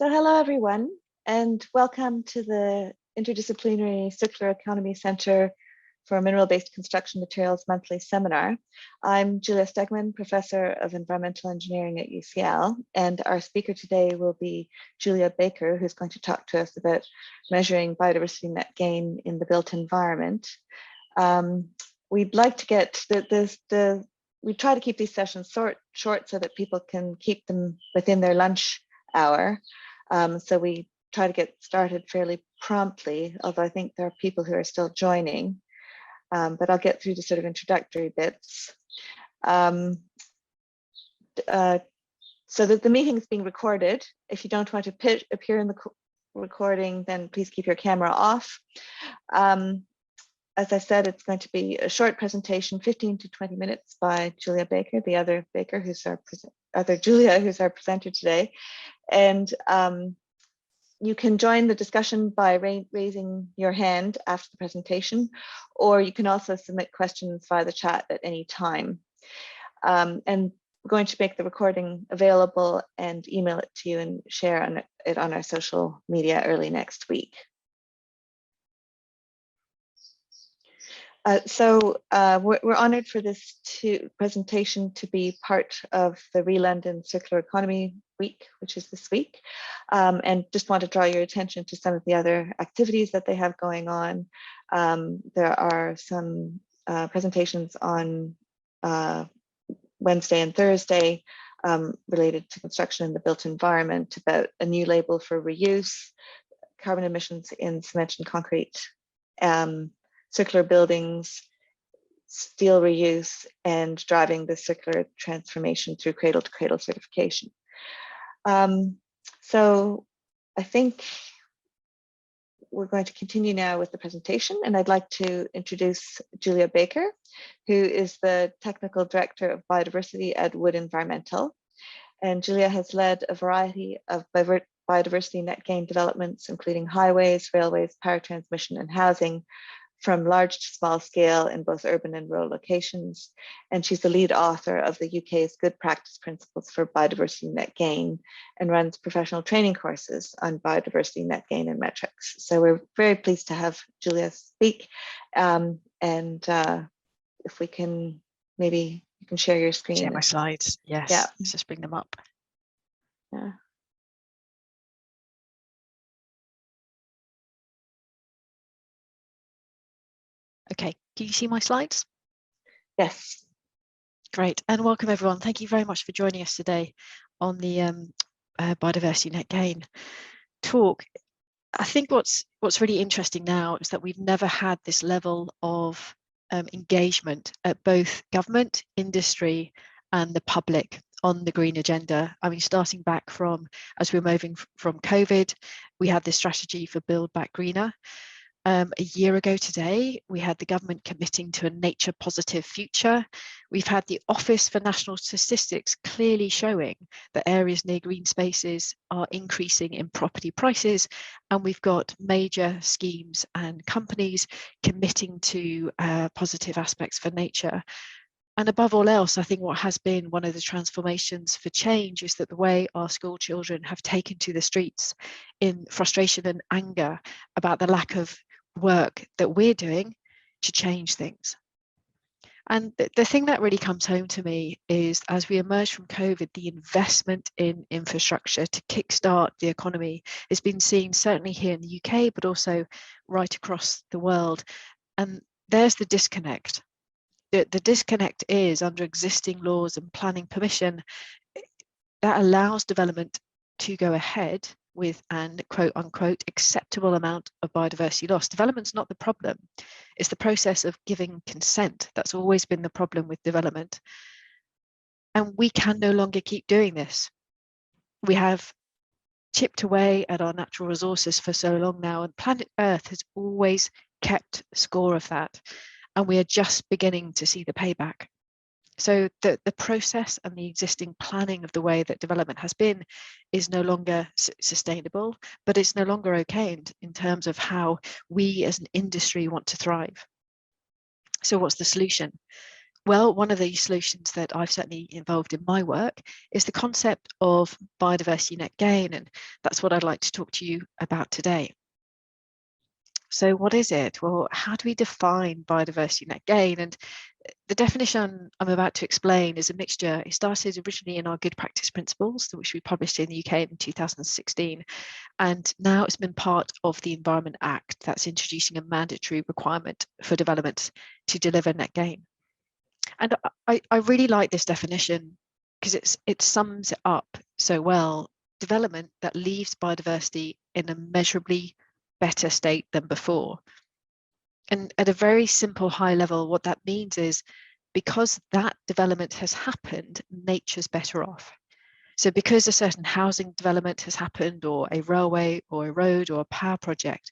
So hello everyone, and welcome to the Interdisciplinary Circular Economy Centre for Mineral-Based Construction Materials monthly seminar. I'm Julia Stegman, Professor of Environmental Engineering at UCL, and our speaker today will be Julia Baker, who's going to talk to us about measuring biodiversity net gain in the built environment. We'd like to get we try to keep these sessions short so that people can keep them within their lunch hour. So we try to get started fairly promptly, although I think there are people who are still joining, but I'll get through the sort of introductory bits. So that the meeting is being recorded. If you don't want to appear in the recording, then please keep your camera off. As I said, it's going to be a short presentation, 15 to 20 minutes by Julia Baker, the other Baker, who's our Julia, who's our presenter today. And you can join the discussion by raising your hand after the presentation, or you can also submit questions via the chat at any time. And we're going to make the recording available and email it to you and share it on our social media early next week. We're honored for this presentation to be part of the Re-London Circular Economy Week, which is this week, and just want to draw your attention to some of the other activities that they have going on. There are some presentations on Wednesday and Thursday related to construction in the built environment, about a new label for reuse, carbon emissions in cement and concrete, circular buildings, steel reuse, and driving the circular transformation through cradle-to-cradle certification. So I think we're going to continue now with the presentation, and I'd like to introduce Julia Baker, who is the Technical Director of Biodiversity at Wood Environmental. And Julia has led a variety of biodiversity net gain developments, including highways, railways, power transmission, and housing, from large to small scale in both urban and rural locations. And she's the lead author of the UK's Good Practice Principles for Biodiversity Net Gain, and runs professional training courses on biodiversity net gain and metrics. So we're very pleased to have Julia speak. If we can, maybe you can share your screen. Share my slides, yes. Yeah. Let's just bring them up. Yeah. Okay, can you see my slides? Yes. Great, and welcome everyone. Thank you very much for joining us today on the Biodiversity Net Gain talk. I think what's really interesting now is that we've never had this level of engagement at both government, industry, and the public on the green agenda. I mean, starting back from, as we're moving from COVID, we had this strategy for Build Back Greener. A year ago today, we had the government committing to a nature positive future. We've had the Office for National Statistics clearly showing that areas near green spaces are increasing in property prices, and we've got major schemes and companies committing to positive aspects for nature. And above all else, I think what has been one of the transformations for change is that the way our school children have taken to the streets in frustration and anger about the lack of work that we're doing to change things. And the thing that really comes home to me is, as we emerge from COVID, the investment in infrastructure to kickstart the economy has been seen certainly here in the UK, but also right across the world. And there's the disconnect. The disconnect is, under existing laws and planning permission, that allows development to go ahead with an quote unquote acceptable amount of biodiversity loss. Development's not the problem. It's the process of giving consent. That's always been the problem with development. And we can no longer keep doing this. We have chipped away at our natural resources for so long now, and planet Earth has always kept score of that. And we are just beginning to see the payback. So the process and the existing planning of the way that development has been is no longer sustainable, but it's no longer okay in terms of how we as an industry want to thrive. So what's the solution? Well, one of the solutions that I've certainly involved in my work is the concept of biodiversity net gain, and that's what I'd like to talk to you about today. So what is it? Well, how do we define biodiversity net gain? And the definition I'm about to explain is a mixture. It started originally in our good practice principles, which we published in the UK in 2016. And now it's been part of the Environment Act that's introducing a mandatory requirement for development to deliver net gain. And I really like this definition because it sums it up so well. Development that leaves biodiversity in a measurably better state than before. And at a very simple high level, what that means is because that development has happened, nature's better off. So because a certain housing development has happened, or a railway or a road or a power project,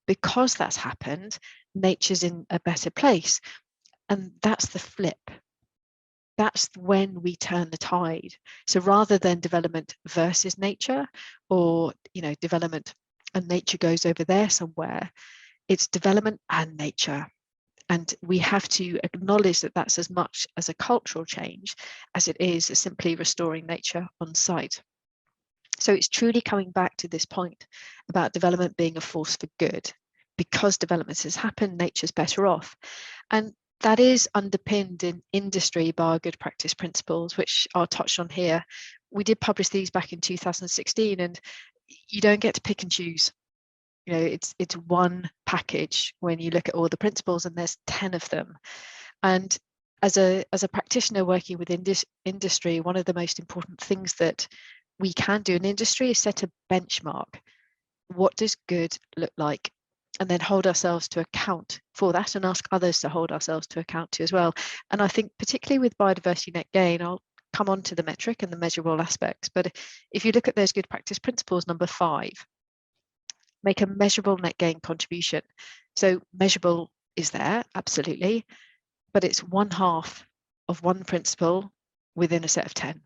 because that's happened, nature's in a better place. And that's the flip. That's when we turn the tide. So rather than development versus nature, or development and nature goes over there somewhere, it's development and nature. And we have to acknowledge that that's as much as a cultural change as it is simply restoring nature on site. So it's truly coming back to this point about development being a force for good. Because development has happened, nature's better off. And that is underpinned in industry by our good practice principles, which are touched on here. We did publish these back in 2016, and you don't get to pick and choose. It's one package when you look at all the principles, and there's 10 of them. And as a practitioner working with industry, one of the most important things that we can do in industry is set a benchmark. What does good look like? And then hold ourselves to account for that, and ask others to hold ourselves to account to as well. And I think particularly with biodiversity net gain, I'll come on to the metric and the measurable aspects, but if you look at those good practice principles, number 5, make a measurable net gain contribution. So measurable is there, absolutely, but it's one half of one principle within a set of 10.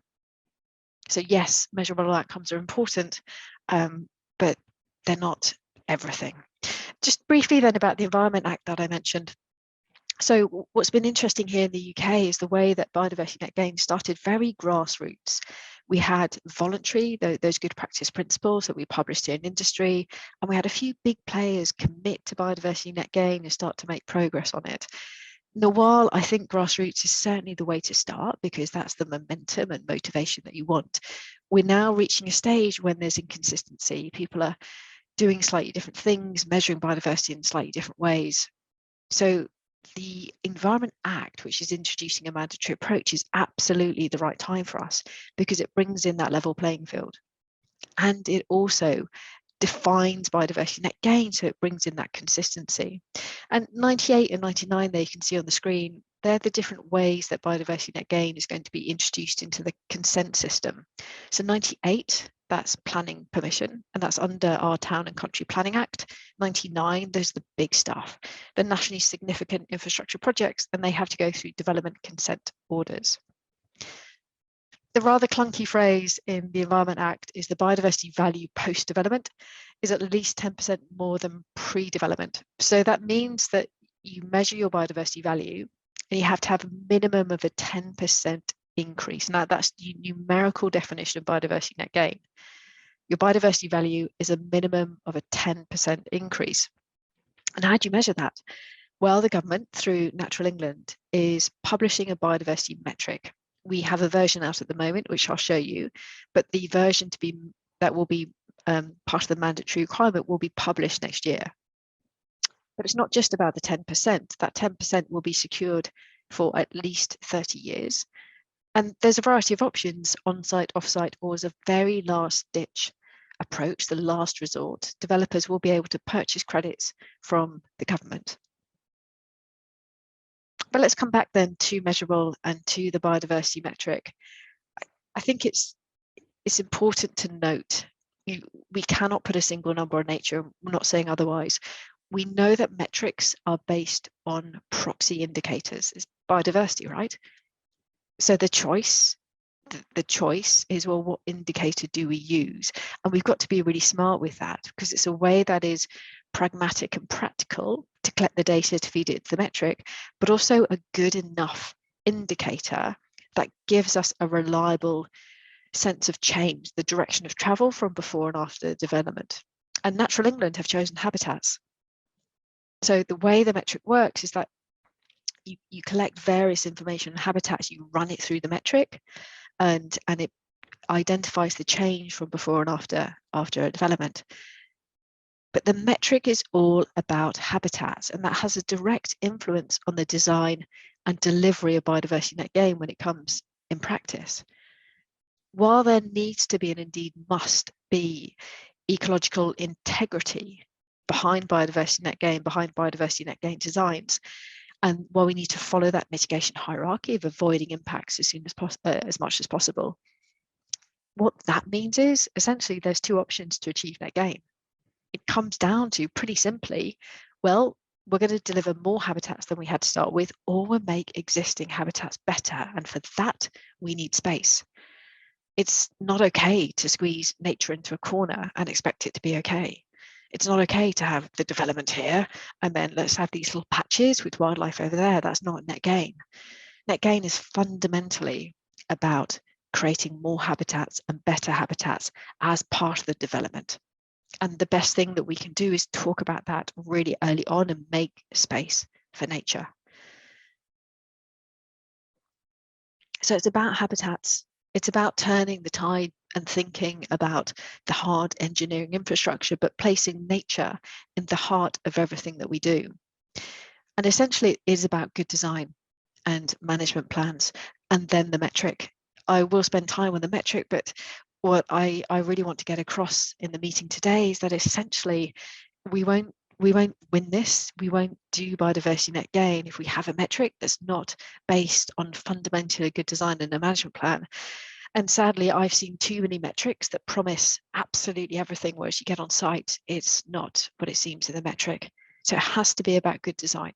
So yes, measurable outcomes are important, but they're not everything. Just briefly then about the Environment Act that I mentioned. So what's been interesting here in the UK is the way that biodiversity net gain started very grassroots. We had voluntary, those good practice principles that we published in industry, and we had a few big players commit to biodiversity net gain and start to make progress on it. Now, while I think grassroots is certainly the way to start, because that's the momentum and motivation that you want, we're now reaching a stage when there's inconsistency. People are doing slightly different things, measuring biodiversity in slightly different ways. So the Environment Act, which is introducing a mandatory approach, is absolutely the right time for us, because it brings in that level playing field. And it also defines biodiversity net gain, so it brings in that consistency. And 98 and 99 there you can see on the screen, they're the different ways that biodiversity net gain is going to be introduced into the consent system. So 98, that's planning permission, and that's under our Town and Country Planning Act. 99, there's the big stuff, the nationally significant infrastructure projects, and they have to go through development consent orders. The rather clunky phrase in the Environment Act is the biodiversity value post-development is at least 10% more than pre-development. So that means that you measure your biodiversity value and you have to have a minimum of a 10% increase. Now that's the numerical definition of biodiversity net gain. Your biodiversity value is a minimum of a 10% increase. And how do you measure that? Well, the government, through Natural England, is publishing a biodiversity metric. We have a version out at the moment, which I'll show you, but the version that will be part of the mandatory requirement will be published next year. But it's not just about the 10%. That 10% will be secured for at least 30 years. And there's a variety of options, on-site, off-site, or as a very last ditch approach, the last resort. Developers will be able to purchase credits from the government. But let's come back then to measurable and to the biodiversity metric. I think it's important to note, we cannot put a single number on nature. We're not saying otherwise. We know that metrics are based on proxy indicators. It's biodiversity, right? So the choice is, well, what indicator do we use? And we've got to be really smart with that, because it's a way that is pragmatic and practical to collect the data to feed it to the metric, but also a good enough indicator that gives us a reliable sense of change, the direction of travel from before and after development. And Natural England have chosen habitats. So the way the metric works is that you collect various information on habitats, you run it through the metric, and it identifies the change from before and after a development. But the metric is all about habitats, and that has a direct influence on the design and delivery of biodiversity net gain when it comes in practice. While there needs to be, and indeed must be, ecological integrity behind biodiversity net gain, behind biodiversity net gain designs, and while we need to follow that mitigation hierarchy of avoiding impacts as much as possible, what that means is essentially there's two options to achieve net gain. It comes down to, pretty simply, well, we're going to deliver more habitats than we had to start with, or we'll make existing habitats better, and for that we need space. It's not okay to squeeze nature into a corner and expect it to be okay. It's not okay to have the development here and then let's have these little patches with wildlife over there. That's not net gain. Net gain is fundamentally about creating more habitats and better habitats as part of the development. And the best thing that we can do is talk about that really early on and make space for nature. So it's about habitats. It's about turning the tide and thinking about the hard engineering infrastructure, but placing nature in the heart of everything that we do. And essentially it is about good design and management plans, and then the metric. I will spend time on the metric, but what I really want to get across in the meeting today is that essentially we won't win this. We won't do biodiversity net gain if we have a metric that's not based on fundamentally good design and a management plan. And sadly, I've seen too many metrics that promise absolutely everything, whereas you get on site, it's not what it seems in the metric. So it has to be about good design.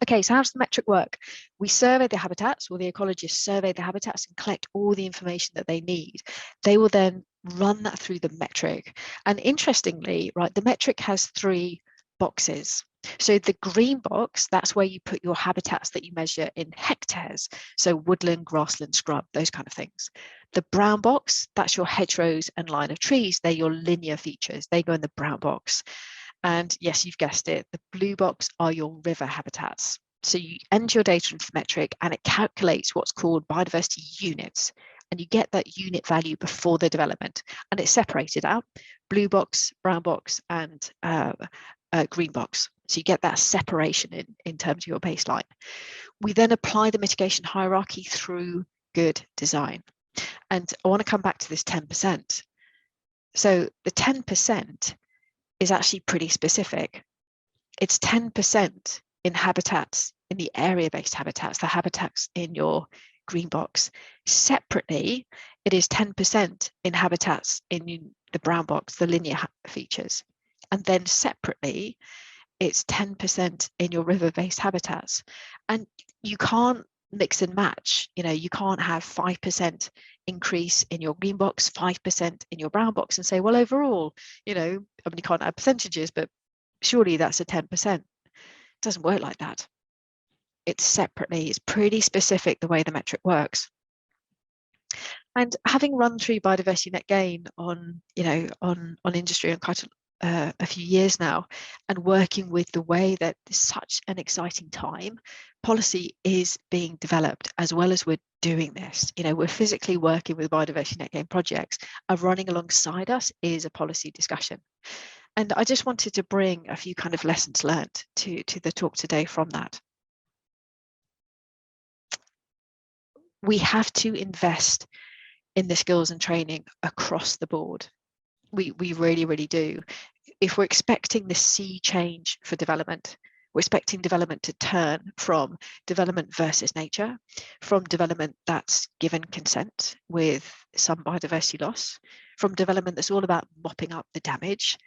Okay, so how does the metric work? We survey the habitats, or the ecologists survey the habitats and collect all the information that they need. They will then run that through the metric. And interestingly, right, the metric has 3 boxes. So the green box, that's where you put your habitats that you measure in hectares. So woodland, grassland, scrub, those kind of things. The brown box, that's your hedgerows and line of trees. They're your linear features. They go in the brown box. And yes, you've guessed it, the blue box are your river habitats. So you enter your data into the metric and it calculates what's called biodiversity units. And you get that unit value before the development. And it's separated out, blue box, brown box, and green box. So you get that separation in terms of your baseline. We then apply the mitigation hierarchy through good design. And I want to come back to this 10%. So the 10% is actually pretty specific. It's 10% in habitats, in the area-based habitats, the habitats in your green box. Separately, it is 10% in habitats in the brown box, the linear features. And then separately, it's 10% in your river-based habitats. And you can't mix and match. You know, you can't have 5% increase in your green box, 5% in your brown box and say, well, overall, you know, I mean, you can't add percentages, but surely that's a 10%. It doesn't work like that. It's separately, it's pretty specific the way the metric works. And having run through biodiversity net gain on, you know, on industry and quite a few years now, and working with the way that such an exciting time, policy is being developed as well as we're doing this. You know, we're physically working with biodiversity net gain projects, and running alongside us is a policy discussion. And I just wanted to bring a few kind of lessons learned to the talk today from that. We have to invest in the skills and training across the board. We really, really do. If we're expecting the sea change for development, we're expecting development to turn from development versus nature, from development that's given consent with some biodiversity loss, from development that's all about mopping up the damage,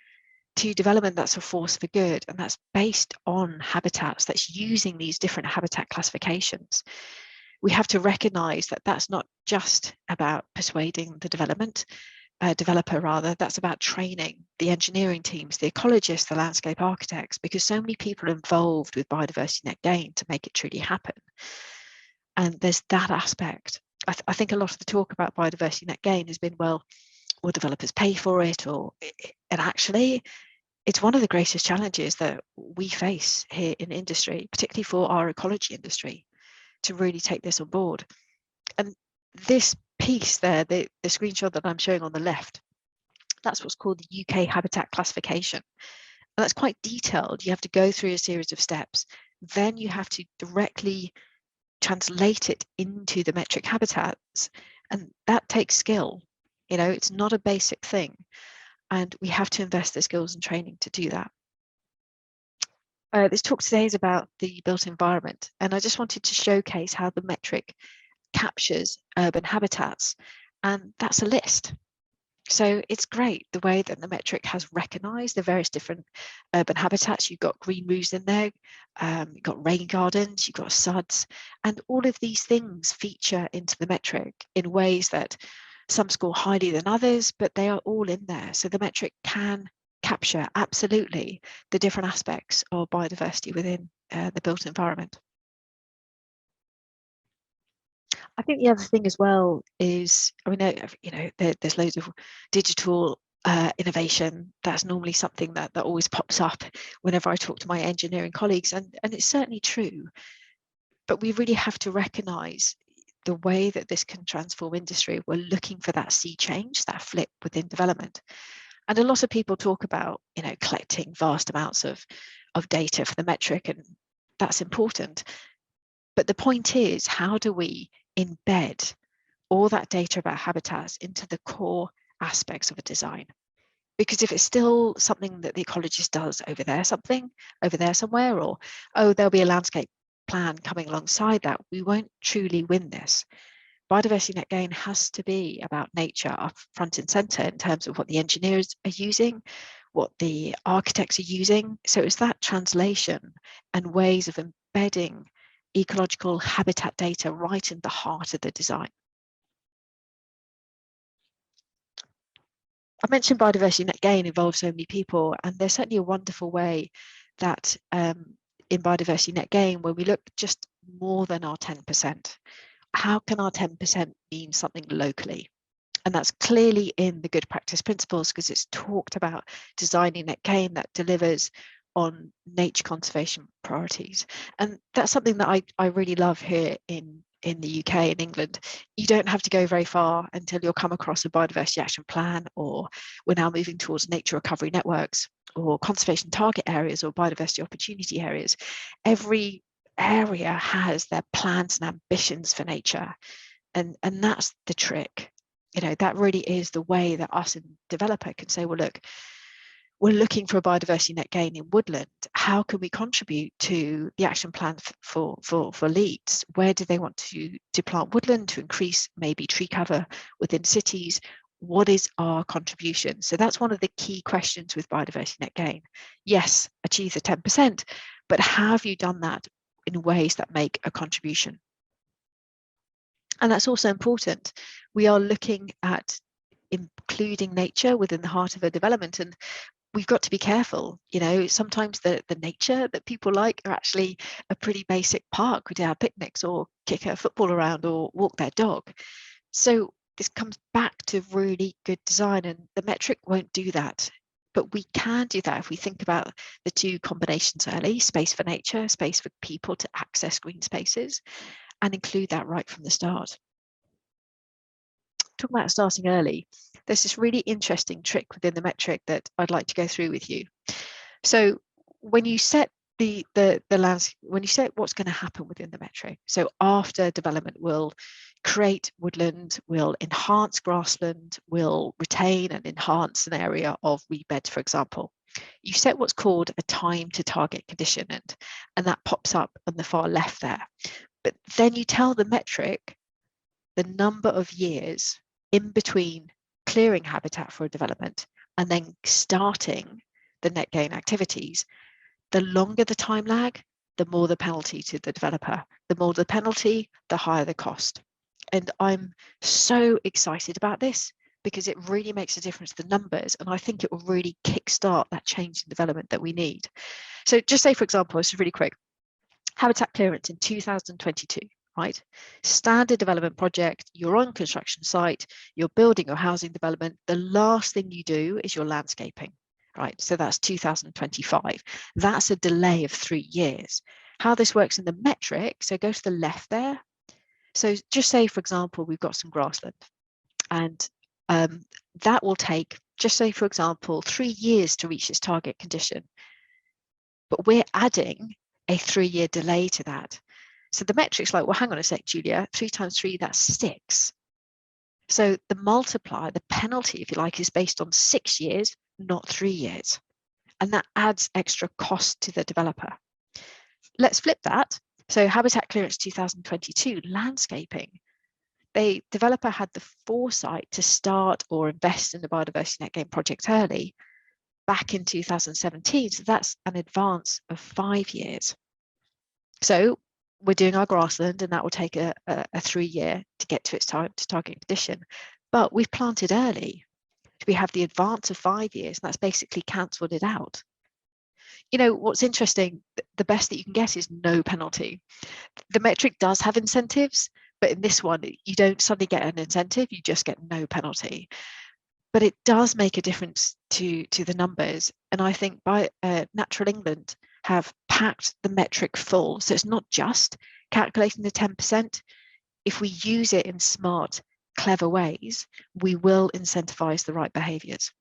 to development that's a force for good, and that's based on habitats, that's using these different habitat classifications. We have to recognize that that's not just about persuading the development, developer rather, that's about training the engineering teams, the ecologists, the landscape architects, because so many people are involved with Biodiversity Net Gain to make it truly happen. And there's that aspect. I think a lot of the talk about Biodiversity Net Gain has been, well, will developers pay for it? And actually, it's one of the greatest challenges that we face here in industry, particularly for our ecology industry, to really take this on board. And this piece there, the screenshot that I'm showing on the left, that's what's called the UK habitat classification. And that's quite detailed. You have to go through a series of steps. Then you have to directly translate it into the metric habitats. And that takes skill. You know, it's not a basic thing. And we have to invest the skills and training to do that. This talk today is about the built environment. And I just wanted to showcase how the metric captures urban habitats. And that's a list. So it's great the way that the metric has recognized the various different urban habitats. You've got green roofs in there, you've got rain gardens, you've got suds, and all of these things feature into the metric in ways that some score highly than others, but they are all in there. So the metric can capture absolutely the different aspects of biodiversity within the built environment. I think the other thing as well is, I mean, you know, there's loads of digital innovation. That's normally something that always pops up whenever I talk to my engineering colleagues, and it's certainly true. But we really have to recognise the way that this can transform industry. We're looking for that sea change, that flip within development. And a lot of people talk about, you know, collecting vast amounts of data for the metric, and that's important. But the point is, how do we embed all that data about habitats into the core aspects of a design? Because if it's still something that the ecologist does over there somewhere, or, oh, there'll be a landscape plan coming alongside that, we won't truly win this. Biodiversity Net Gain has to be about nature up front and centre in terms of what the engineers are using, what the architects are using. So it's that translation and ways of embedding ecological habitat data right in the heart of the design. I mentioned Biodiversity Net Gain involves so many people, and there's certainly a wonderful way that in Biodiversity Net Gain, when we look just more than our 10%, how can our 10% mean something locally? And that's clearly in the good practice principles, because it's talked about designing net gain that delivers on nature conservation priorities. And that's something that I really love here in the UK, in England. You don't have to go very far until you'll come across a biodiversity action plan, or we're now moving towards nature recovery networks, or conservation target areas, or biodiversity opportunity areas. Every area has their plans and ambitions for nature. And that's the trick. You know, that really is the way that us and developer can say, well, look, we're looking for a biodiversity net gain in woodland. How can we contribute to the action plan for Leeds? Where do they want to plant woodland to increase maybe tree cover within cities? What is our contribution? So that's one of the key questions with biodiversity net gain. Yes, achieve the 10%, but have you done that in ways that make a contribution? And that's also important. We are looking at including nature within the heart of a development, and we've got to be careful. You know, sometimes the nature that people like are actually a pretty basic park where they have picnics, or kick a football around, or walk their dog. So this comes back to really good design, and the metric won't do that. But we can do that if we think about the two combinations early: space for nature, space for people to access green spaces, and include that right from the start. Talking about starting early, there's this really interesting trick within the metric that I'd like to go through with you. So when you set the landscape, when you set what's going to happen within the metric, so after development, we'll create woodland, we'll enhance grassland, we'll retain and enhance an area of reed, for example. You set what's called a time to target condition, and that pops up on the far left there. But then you tell the metric the number of years in between clearing habitat for a development and then starting the net gain activities. The longer the time lag, the more the penalty to the developer. The more the penalty, the higher the cost. And I'm so excited about this, because it really makes a difference to the numbers, and I think it will really kickstart that change in development that we need. So just say, for example, this is really quick, habitat clearance in 2022, right? Standard development project, you're on construction site, you're building your housing development, the last thing you do is your landscaping, right? So that's 2025. That's a delay of 3 years. How this works in the metric, so go to the left there. So just say, for example, we've got some grassland, and that will take, just say, for example, 3 years to reach its target condition. But we're adding a 3-year delay to that. So the metric's like, well, hang on a sec, Julia, 3 times 3, that's 6. So the multiplier, the penalty, if you like, is based on 6 years, not 3 years. And that adds extra cost to the developer. Let's flip that. So habitat clearance 2022, landscaping. The developer had the foresight to start or invest in the Biodiversity Net Gain project early back in 2017. So that's an advance of 5 years. So we're doing our grassland, and that will take a 3 year to get to its target condition. But we've planted early. We have the advance of 5 years, and that's basically cancelled it out. You know, what's interesting, the best that you can get is no penalty. The metric does have incentives, but in this one, you don't suddenly get an incentive, you just get no penalty. But it does make a difference to the numbers. And I think by Natural England have packed the metric full. So it's not just calculating the 10%. If we use it in smart, clever ways, we will incentivize the right behaviors.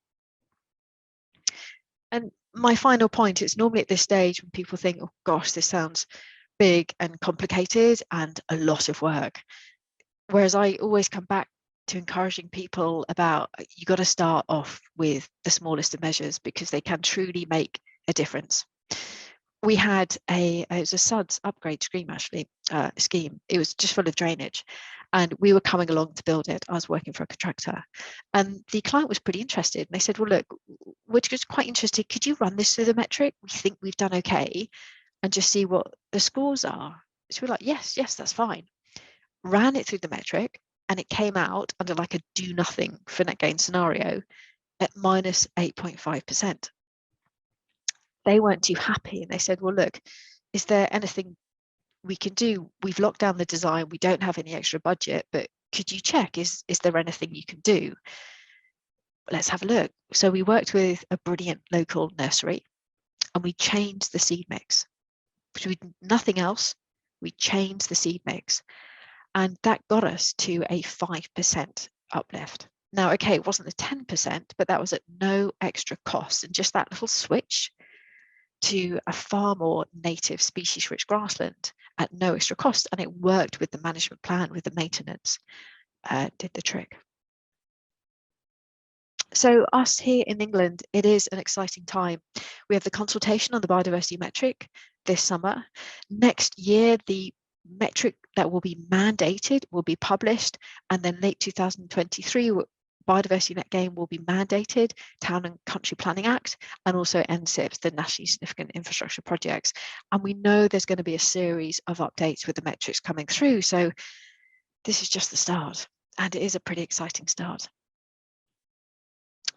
And my final point, it's normally at this stage when people think, oh gosh, this sounds big and complicated and a lot of work. Whereas I always come back to encouraging people about, you got to start off with the smallest of measures because they can truly make a difference. We had it was a SUDS upgrade scheme, actually, scheme. It was just full of drainage, and we were coming along to build it. I was working for a contractor, and the client was pretty interested. And they said, well, look, we're just quite interested. Could you run this through the metric? We think we've done okay, and just see what the scores are. So we're like, yes, that's fine. Ran it through the metric, and it came out under like a do nothing for net gain scenario at minus 8.5%. They weren't too happy, and they said, well, look, is there anything we can do? We've locked down the design, we don't have any extra budget, but could you check, is there anything you can do? Let's have a look. So we worked with a brilliant local nursery, and we changed the seed mix. We did nothing else, we changed the seed mix, and that got us to a 5% uplift. Now, okay, it wasn't the 10%, but that was at no extra cost, and just that little switch to a far more native species-rich grassland at no extra cost, and it worked with the management plan, with the maintenance, did the trick. So us here in England, it is an exciting time. We have the consultation on the biodiversity metric this summer. Next year, the metric that will be mandated will be published, and then late 2023, Biodiversity Net Gain will be mandated, Town and Country Planning Act, and also NSIPs, the Nationally Significant Infrastructure Projects. And we know there's going to be a series of updates with the metrics coming through. So this is just the start, and it is a pretty exciting start.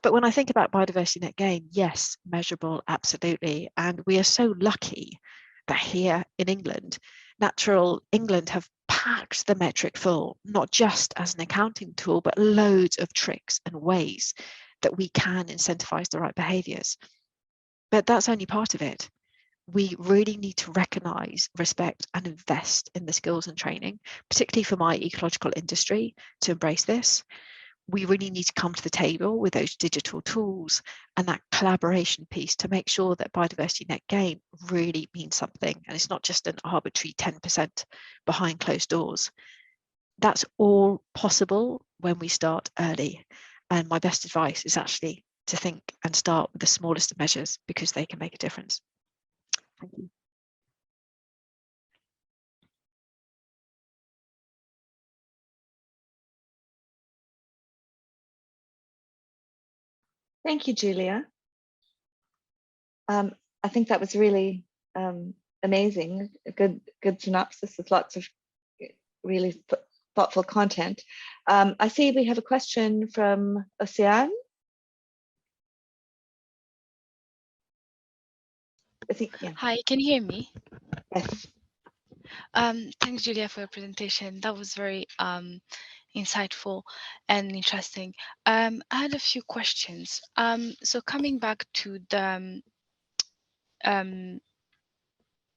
But when I think about Biodiversity Net Gain, yes, measurable, absolutely. And we are so lucky that here in England, Natural England have packed the metric full, not just as an accounting tool, but loads of tricks and ways that we can incentivize the right behaviors. But that's only part of it. We really need to recognize, respect, and invest in the skills and training, particularly for my ecological industry, to embrace this. We really need to come to the table with those digital tools and that collaboration piece to make sure that Biodiversity Net Gain really means something, and it's not just an arbitrary 10% behind closed doors. That's all possible when we start early, and my best advice is actually to think and start with the smallest of measures, because they can make a difference. Thank you. Thank you, Julia. I think that was really amazing. A good synopsis with lots of really thoughtful content. I see we have a question from Ocean. I think, yeah. Hi, can you hear me? Yes. Thanks, Julia, for your presentation. That was very insightful and interesting. I had a few questions. So coming back to the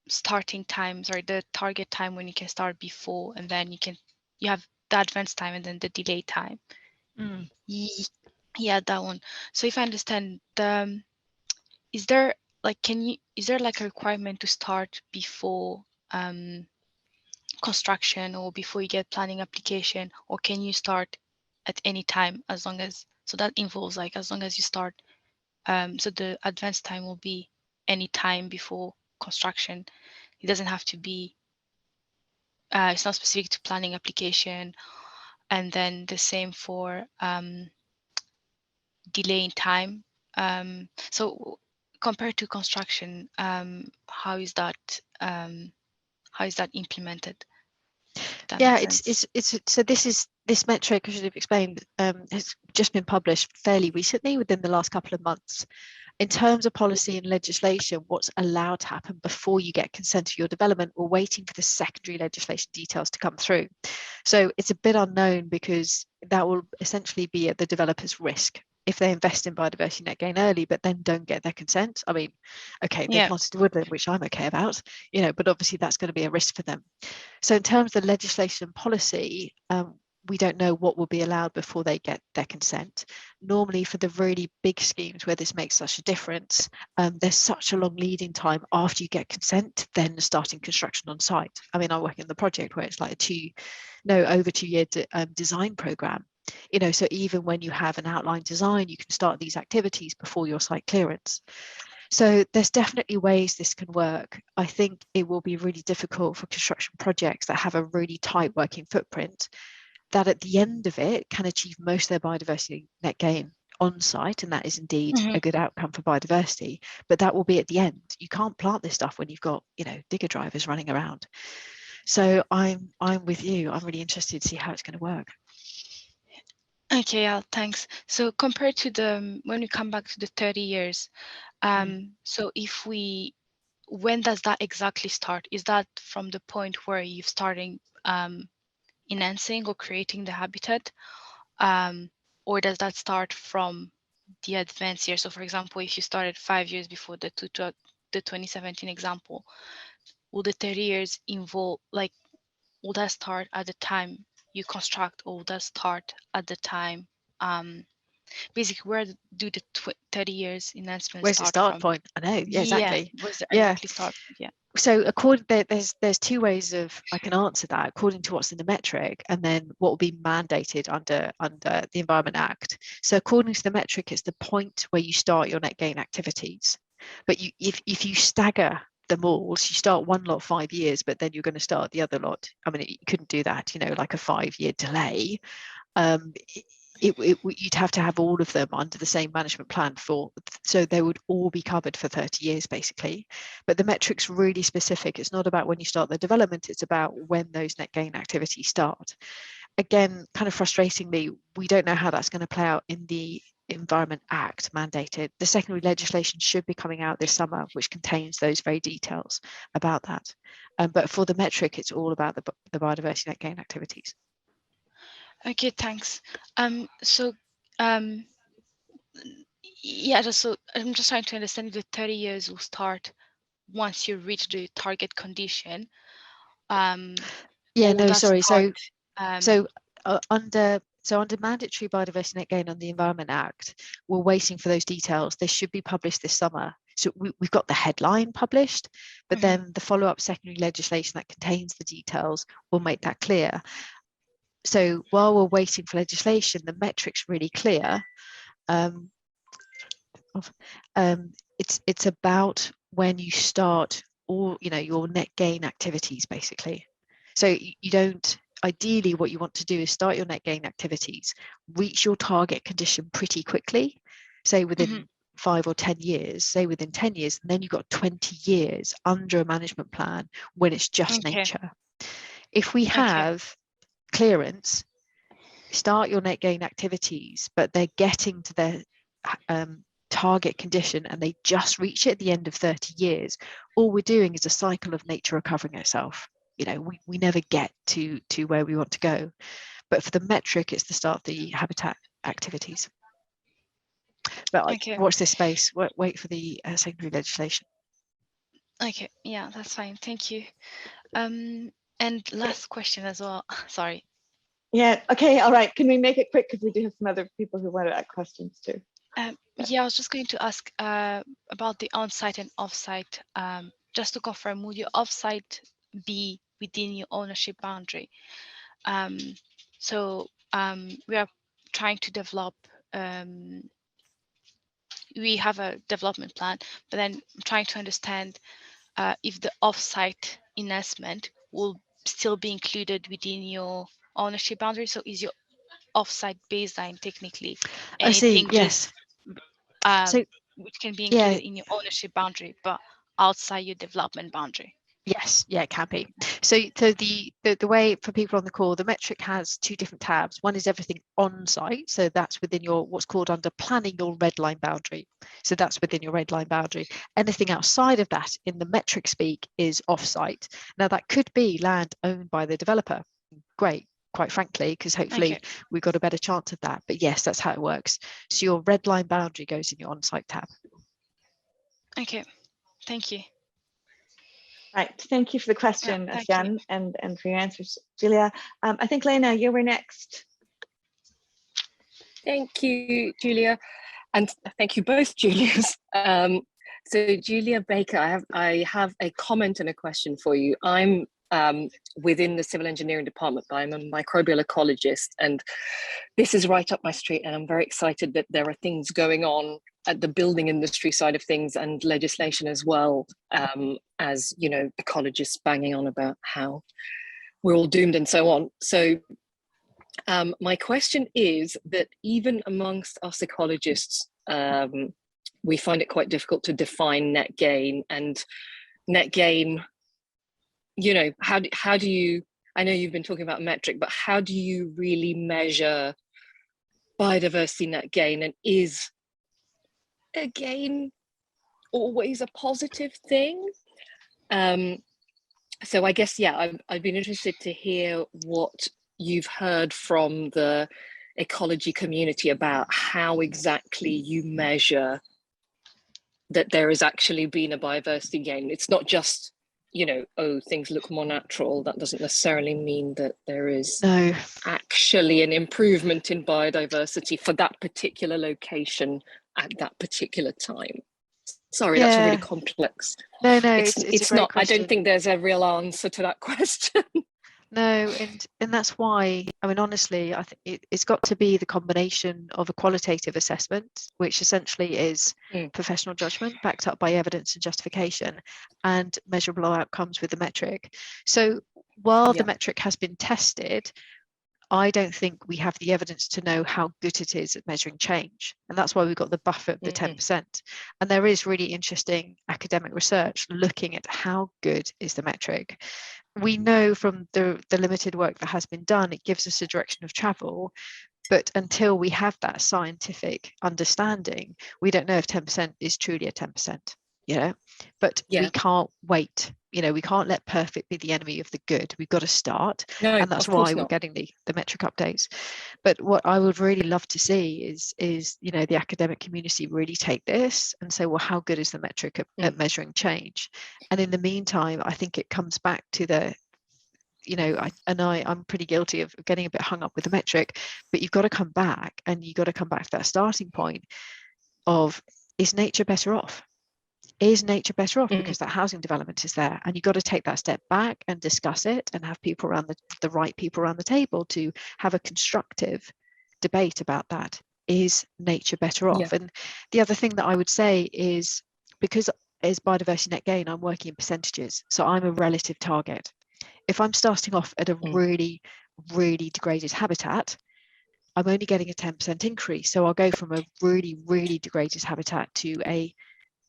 starting time, sorry, the target time when you can start before, and then you have the advanced time and then the delay time. Yeah, that one. So if I understand, is there like a requirement to start before construction or before you get planning application, or can you start at any time as long as, so that involves like as long as you start, so the advanced time will be any time before construction. It doesn't have to be, it's not specific to planning application. And then the same for delay in time. So compared to construction, how is that implemented? Yeah, it's so this metric, I should have explained, has just been published fairly recently within the last couple of months. In terms of policy and legislation, what's allowed to happen before you get consent to your development, we're waiting for the secondary legislation details to come through. So it's a bit unknown because that will essentially be at the developer's risk if they invest in biodiversity net gain early, but then don't get their consent. I mean, okay, they planted woodland, which I'm okay about, but obviously that's going to be a risk for them. So in terms of legislation and policy, we don't know what will be allowed before they get their consent. Normally for the really big schemes where this makes such a difference, there's such a long leading time after you get consent, then starting construction on site. I mean, I work in the project where it's like over 2 year design program. So even when you have an outline design, you can start these activities before your site clearance. So there's definitely ways this can work. I think it will be really difficult for construction projects that have a really tight working footprint that at the end of it can achieve most of their biodiversity net gain on site, and that is indeed a good outcome for biodiversity, but that will be at the end. You can't plant this stuff when you've got digger drivers running around. So I'm with you. I'm really interested to see how it's going to work. Okay, yeah, thanks. So compared to when we come back to the 30 years, so when does that exactly start? Is that from the point where you're starting enhancing or creating the habitat, or does that start from the advanced years? So for example, if you started 5 years before the 2017 example, will the 30 years involve, like, will that start at the time you construct, or will that start at the time, basically where do the 30 years enhancement Where's start the start from? point? I know, yeah, exactly. Where's the Yeah. exactly start? Yeah. So there's two ways of I can answer that according to what's in the metric, and then what will be mandated under the Environment Act. So according to the metric, it's the point where you start your net gain activities. But if you stagger them all, so you start one lot 5 years, but then you're going to start the other lot. I mean, you couldn't do that, like a 5-year delay. You'd have to have all of them under the same management plan so they would all be covered for 30 years basically. But the metric's really specific. It's not about when you start the development, it's about when those net gain activities start. Again, kind of frustratingly, we don't know how that's going to play out in the Environment Act mandated. The secondary legislation should be coming out this summer, which contains those very details about that. But for the metric, it's all about the biodiversity net gain activities. Okay, thanks. Yeah, so I'm just trying to understand if the 30 years will start once you reach the target condition. Yeah, no, sorry. Under mandatory biodiversity net gain on the Environment Act, we're waiting for those details. They should be published this summer. So we've got the headline published, but then the follow-up secondary legislation that contains the details will make that clear. So while we're waiting for legislation, the metric's really clear. It's about when you start all your net gain activities basically. So you don't, ideally what you want to do is start your net gain activities, reach your target condition pretty quickly, say within 5 or 10 years, say within 10 years, and then you've got 20 years under a management plan when it's just nature. If we have clearance, start your net gain activities, but they're getting to their target condition and they just reach it at the end of 30 years, all we're doing is a cycle of nature recovering itself. You know, we never get to where we want to go. But for the metric, it's the start of the habitat activities. But Okay. watch this space. Wait for the secondary legislation. Okay, yeah, that's fine. Thank you. And last question as well. Sorry. Yeah, okay, all right. Can we make it quick, because we do have some other people who want to ask questions too. Yeah, I was just going to ask about the on-site and off-site. Just to confirm, would your off-site be within your ownership boundary? So we are trying to develop, we have a development plan, but then I'm trying to understand if the off-site investment will still be included within your ownership boundary. So is your off-site baseline technically anything Yes. so which can be included in your ownership boundary, but outside your development boundary? Yes, yeah, it can be. So the way for people on the call, the metric has two different tabs. One is everything on site, so that's within your what's called under planning your red line boundary. So that's within your red line boundary. Anything outside of that in the metric speak is off site. Now that could be land owned by the developer. Great, quite frankly, because hopefully we've got a better chance of that. But yes, that's how it works. So your red line boundary goes in your on site tab. Okay, thank you. Right, thank you for the question, Asjan, and for your answers, Julia. I think, Lena, you were next. Thank you, Julia, and thank you both, Julias. So Julia Baker, I have a comment and a question for you. I'm within the civil engineering department, but I'm a microbial ecologist, and this is right up my street, and I'm very excited that there are things going on at the building industry side of things and legislation as well, as you know, ecologists banging on about how we're all doomed and so on. So my question is that even amongst us ecologists, we find it quite difficult to define net gain. And net gain, you know, how do you, I know you've been talking about metric, but how do you really measure biodiversity net gain? And is a gain always a positive thing? So I guess, yeah, I've been interested to hear what you've heard from the ecology community about how exactly you measure that there has actually been a biodiversity gain. It's not just, you know, oh, things look more natural. That doesn't necessarily mean that there is actually an improvement in biodiversity for that particular location at that particular time. Sorry, that's really complex. No, it's not. I don't think there's a real answer to that question. No, and that's why, I mean, honestly, I think it's got to be the combination of a qualitative assessment, which essentially is professional judgment backed up by evidence and justification, and measurable outcomes with the metric. So while the metric has been tested, I don't think we have the evidence to know how good it is at measuring change. And that's why we've got the buffer of the 10%. And there is really interesting academic research looking at how good is the metric. We know from the limited work that has been done, it gives us a direction of travel. But until we have that scientific understanding, we don't know if 10% is truly a 10%. You know, but we can't wait. You know, we can't let perfect be the enemy of the good. We've got to start, and that's why we're getting the metric updates. But what I would really love to see is you know, the academic community really take this and say, well, how good is the metric at measuring change? And in the meantime, I think it comes back to the, you know, I'm pretty guilty of getting a bit hung up with the metric, but you've got to come back, and you've got to come back to that starting point of, is nature better off? Is nature better off because that housing development is there? And you've got to take that step back and discuss it, and have people around the right people around the table to have a constructive debate about that. Is nature better off? And the other thing that I would say is, because as biodiversity net gain, I'm working in percentages, so I'm a relative target. If I'm starting off at a really, really degraded habitat, I'm only getting a 10% increase. So I'll go from a really, really degraded habitat to a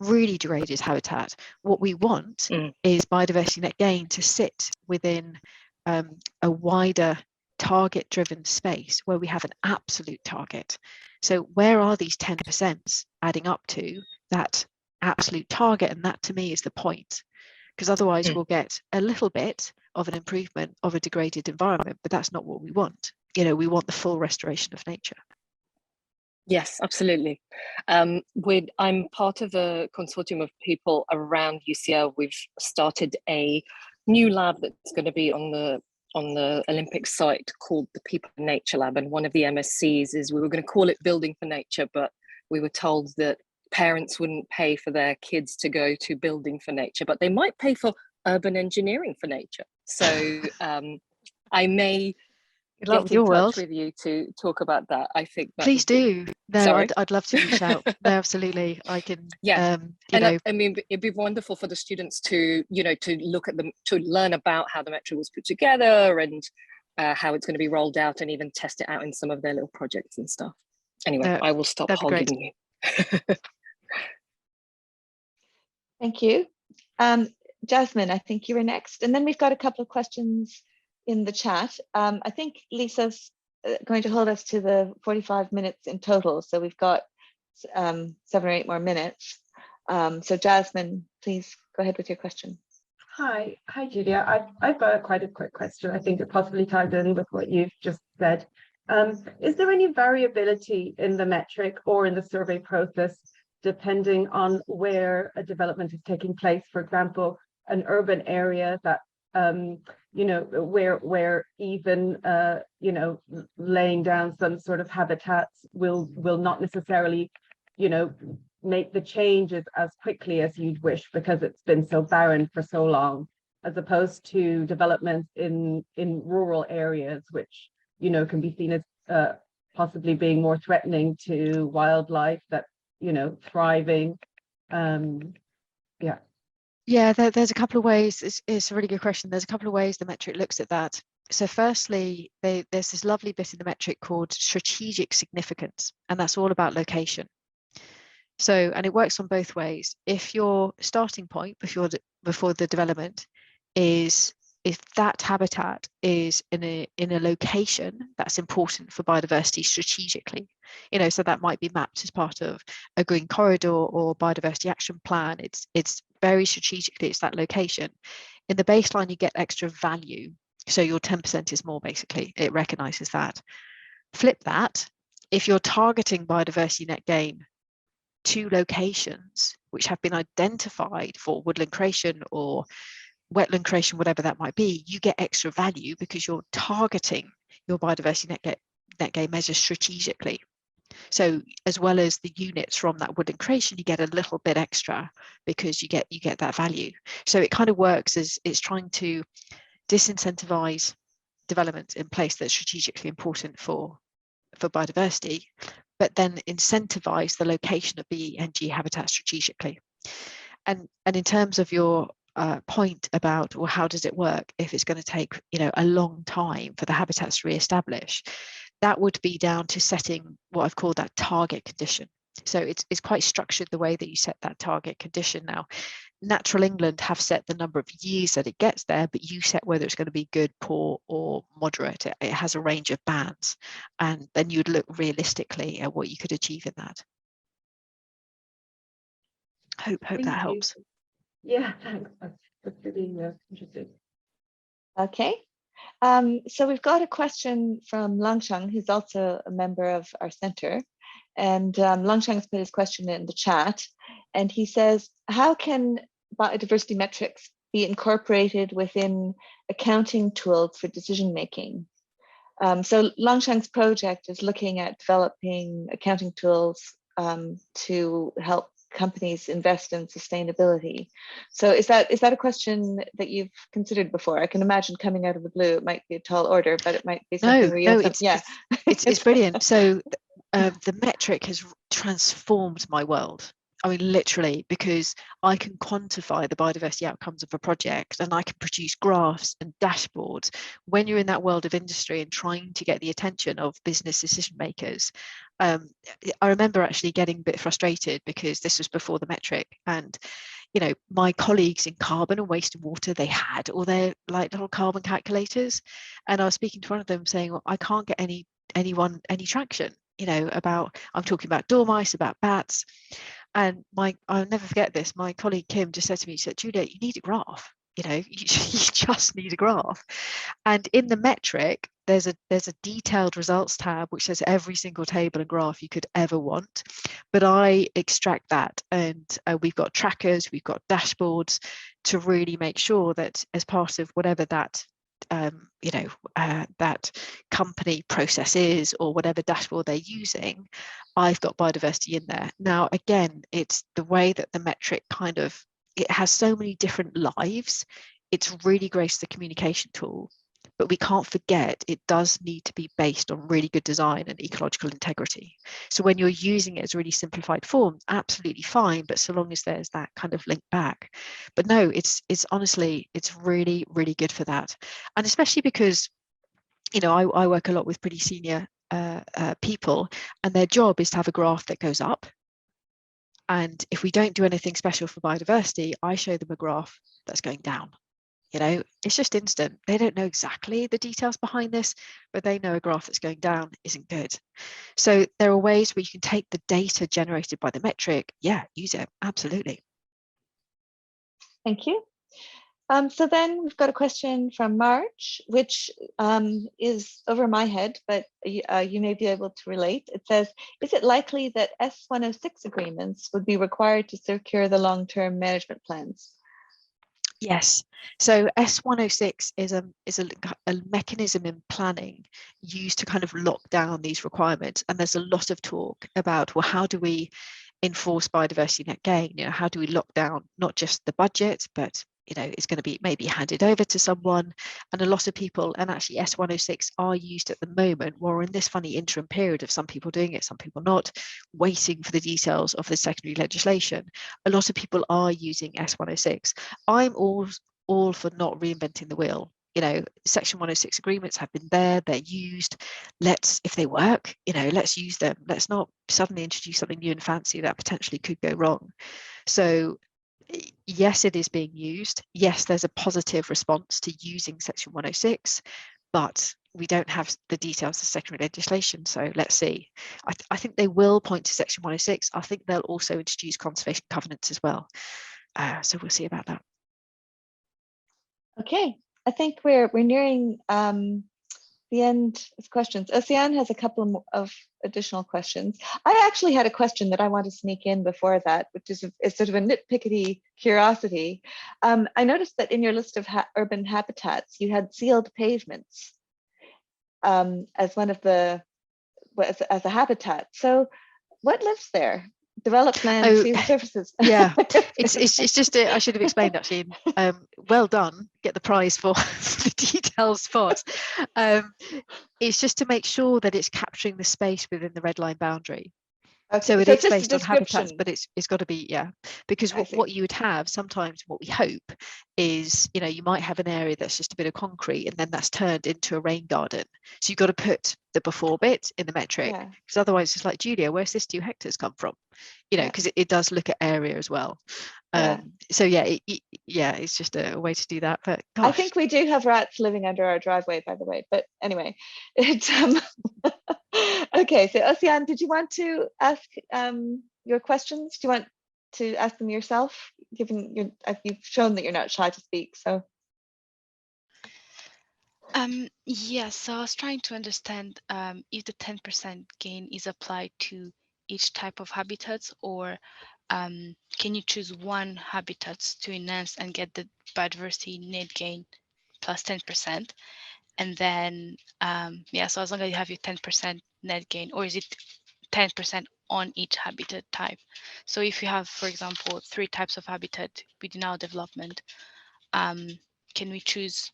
really degraded habitat. What we want is biodiversity net gain to sit within a wider target driven space where we have an absolute target. So where are these 10% adding up to that absolute target? And that to me is the point, because otherwise we'll get a little bit of an improvement of a degraded environment, but that's not what we want. You know, we want the full restoration of nature. Yes, absolutely. I'm part of a consortium of people around UCL. We've started a new lab that's going to be on the Olympic site called the People in Nature Lab. And one of the MSCs is, we were going to call it Building for Nature, but we were told that parents wouldn't pay for their kids to go to Building for Nature, but they might pay for urban engineering for nature. So I may get in touch with you to talk about that. I think that please do. No, I'd love to reach out. No, absolutely. I can. Yeah, I mean, it'd be wonderful for the students to, to look at them, to learn about how the metric was put together and how it's going to be rolled out, and even test it out in some of their little projects and stuff. Anyway, I will stop hogging you. Thank you. Jasmine, I think you were next. And then we've got a couple of questions in the chat. I think Lisa's going to hold us to the 45 minutes in total. So we've got 7 or 8 more minutes. So Jasmine, please go ahead with your question. Hi, Julia. I've got quite a quick question. I think it possibly ties in with what you've just said. Is there any variability in the metric or in the survey process depending on where a development is taking place? For example, an urban area that where even laying down some sort of habitats will not necessarily make the changes as quickly as you'd wish because it's been so barren for so long, as opposed to developments in rural areas, which can be seen as possibly being more threatening to wildlife that's thriving. Yeah, there's a couple of ways. It's a really good question. There's a couple of ways the metric looks at that. So firstly, there's this lovely bit in the metric called strategic significance, and that's all about location. So, and it works on both ways. If your starting point before the development is, if that habitat is in a location that's important for biodiversity strategically, so that might be mapped as part of a green corridor or biodiversity action plan. It's very strategically, it's that location. In the baseline, you get extra value. So your 10% is more, basically. It recognizes that. Flip that. If you're targeting biodiversity net gain to locations which have been identified for woodland creation or wetland creation, whatever that might be, you get extra value because you're targeting your biodiversity net gain measures strategically. So as well as the units from that woodland creation, you get a little bit extra because you get that value. So it kind of works as it's trying to disincentivize development in place that's strategically important for biodiversity, but then incentivize the location of BENG habitat strategically. And in terms of your point about, well, how does it work if it's going to take a long time for the habitats to re-establish? That would be down to setting what I've called that target condition. So it's quite structured the way that you set that target condition. Now, Natural England have set the number of years that it gets there, but you set whether it's going to be good, poor, or moderate. It has a range of bands, and then you'd look realistically at what you could achieve in that. Hope that helps. Yeah, thanks. That's really interesting. Okay. So we've got a question from Langchang, who's also a member of our center. And Langchang's put his question in the chat. And he says, how can biodiversity metrics be incorporated within accounting tools for decision making? So Langchang's project is looking at developing accounting tools to help companies invest in sustainability. So is that a question that you've considered before? I can imagine coming out of the blue, it might be a tall order, but it might be something it's brilliant. So the metric has transformed my world. I mean, literally, because I can quantify the biodiversity outcomes of a project, and I can produce graphs and dashboards. When you're in that world of industry and trying to get the attention of business decision makers, I remember actually getting a bit frustrated because this was before the metric, and my colleagues in carbon and waste and water, they had all their like little carbon calculators, and I was speaking to one of them saying, well, I can't get any traction, about, I'm talking about dormice, about bats. And I'll never forget this, my colleague Kim just said to me, she said, Julia, you need a graph, you just need a graph. And in the metric, there's a detailed results tab which says every single table and graph you could ever want. But I extract that, and we've got trackers, we've got dashboards to really make sure that as part of whatever that that company process is, or whatever dashboard they're using, I've got biodiversity in there. Now, again, it's the way that the metric it has so many different lives. It's really great as the communication tool, but we can't forget it does need to be based on really good design and ecological integrity. So when you're using it as a really simplified form, absolutely fine, but so long as there's that kind of link back. But no, it's honestly, it's really, really good for that. And especially because, I work a lot with pretty senior people, and their job is to have a graph that goes up. And if we don't do anything special for biodiversity, I show them a graph that's going down. It's just instant. They don't know exactly the details behind this, but they know a graph that's going down isn't good. So there are ways where you can take the data generated by the metric, use it, absolutely. Thank you. So then we've got a question from Marge, which is over my head, but you may be able to relate. It says, is it likely that S106 agreements would be required to secure the long-term management plans? Yes. So S106 is a mechanism in planning used to kind of lock down these requirements. And there's a lot of talk about, well, how do we enforce biodiversity net gain? How do we lock down not just the budget, but it's going to be maybe handed over to someone. And a lot of people, and actually S106 are used at the moment, we're in this funny interim period of some people doing it, some people not, waiting for the details of the secondary legislation. A lot of people are using S106. I'm all for not reinventing the wheel. Section 106 agreements have been there, they're used. If they work, let's use them. Let's not suddenly introduce something new and fancy that potentially could go wrong. So yes, it is being used. Yes, there's a positive response to using Section 106, but we don't have the details of secondary legislation. So let's see. I think they will point to Section 106. I think they'll also introduce conservation covenants as well. So we'll see about that. Okay, I think we're nearing the end of questions. Oceane has a couple of additional questions. I actually had a question that I want to sneak in before that, which is sort of a nitpickety curiosity. I noticed that in your list of urban habitats, you had sealed pavements as one of the, as a habitat. So what lives there? Developed land, sealed surfaces. Yeah, it's just I should have explained actually. Well done, get the prize for the detailed spot. It's just to make sure that it's capturing the space within the red line boundary. Okay, so it is based on habitats, but it's got to be, because what you would have sometimes, what we hope is, you might have an area that's just a bit of concrete and then that's turned into a rain garden. So you've got to put the before bit in the metric, because otherwise it's like, Julia, where's this 2 hectares come from? Because it does look at area as well. So it's just a way to do that. But gosh. I think we do have rats living under our driveway, by the way. But anyway, it's okay. So Oceane, did you want to ask your questions? Do you want to ask them yourself? Given you've shown that you're not shy to speak, so. Yes. So I was trying to understand if the 10% gain is applied to each type of habitats, or can you choose one habitat to enhance and get the biodiversity net gain plus 10%? And then, so as long as you have your 10% net gain, or is it 10% on each habitat type? So if you have, for example, 3 types of habitat within our development, can we choose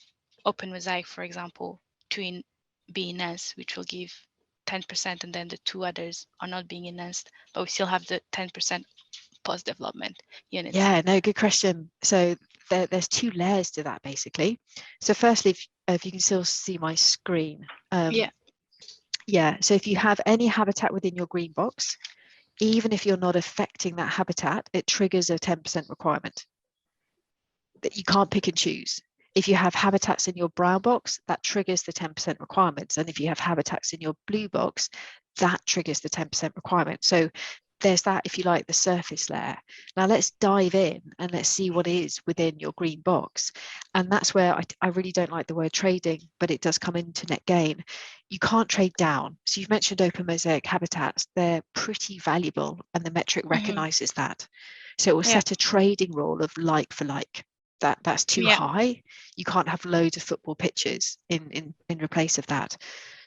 open mosaic, for example, to be enhanced, which will give 10%, and then the 2 others are not being enhanced, but we still have the 10% post-development units? Yeah, no, good question. So there's two layers to that basically. So firstly, if you can still see my screen. Yeah, so if you have any habitat within your green box, even if you're not affecting that habitat, it triggers a 10% requirement that you can't pick and choose. If you have habitats in your brown box, that triggers the 10% requirements. And if you have habitats in your blue box, that triggers the 10% requirement. So there's that, if you like, the surface layer. Now let's dive in and let's see what is within your green box. And that's where I really don't like the word trading, but it does come into net gain. You can't trade down. So you've mentioned open mosaic habitats. They're pretty valuable and the metric recognizes that. So it will set a trading rule of like for like. That's too high. You can't have loads of football pitches in replace of that.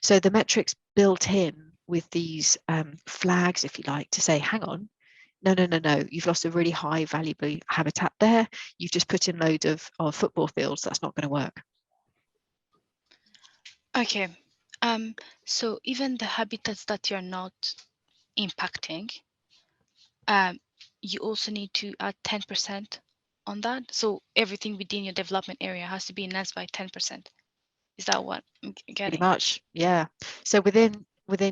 So the metric's built in with these flags, if you like, to say, hang on, no, you've lost a really high valuable habitat there. You've just put in loads of football fields. That's not going to work. Okay. So even the habitats that you're not impacting, you also need to add 10% on that. So everything within your development area has to be enhanced by 10%. Is that what I'm getting? Pretty much, yeah. So within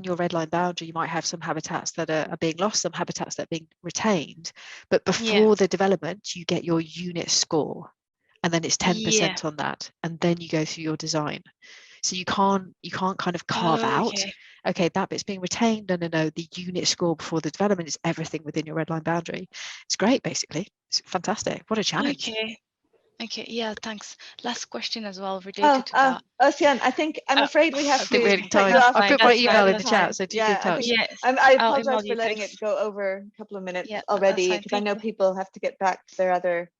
your red line boundary, you might have some habitats that are being lost, some habitats that are being retained. But before the development, you get your unit score, and then it's 10% on that, and then you go through your design. So you can't kind of carve out, okay, that bit's being retained. No, the unit score before the development is everything within your red line boundary. It's great, basically. It's fantastic. What a challenge. Okay, yeah, thanks. Last question as well related to that. Ocean, I'm afraid we have to cut you off. I put my email in the chat, so do keep in touch. I apologize for letting it go over a couple of minutes already, because I know people have to get back to their other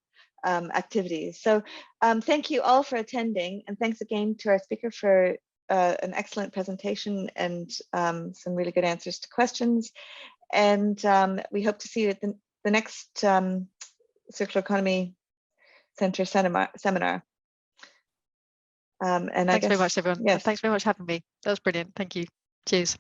activities. So thank you all for attending, and thanks again to our speaker for an excellent presentation and some really good answers to questions. And we hope to see you at the next Circular Economy Center seminar. And thanks very much, everyone. Thanks very much for having me. That was brilliant. Thank you. Cheers.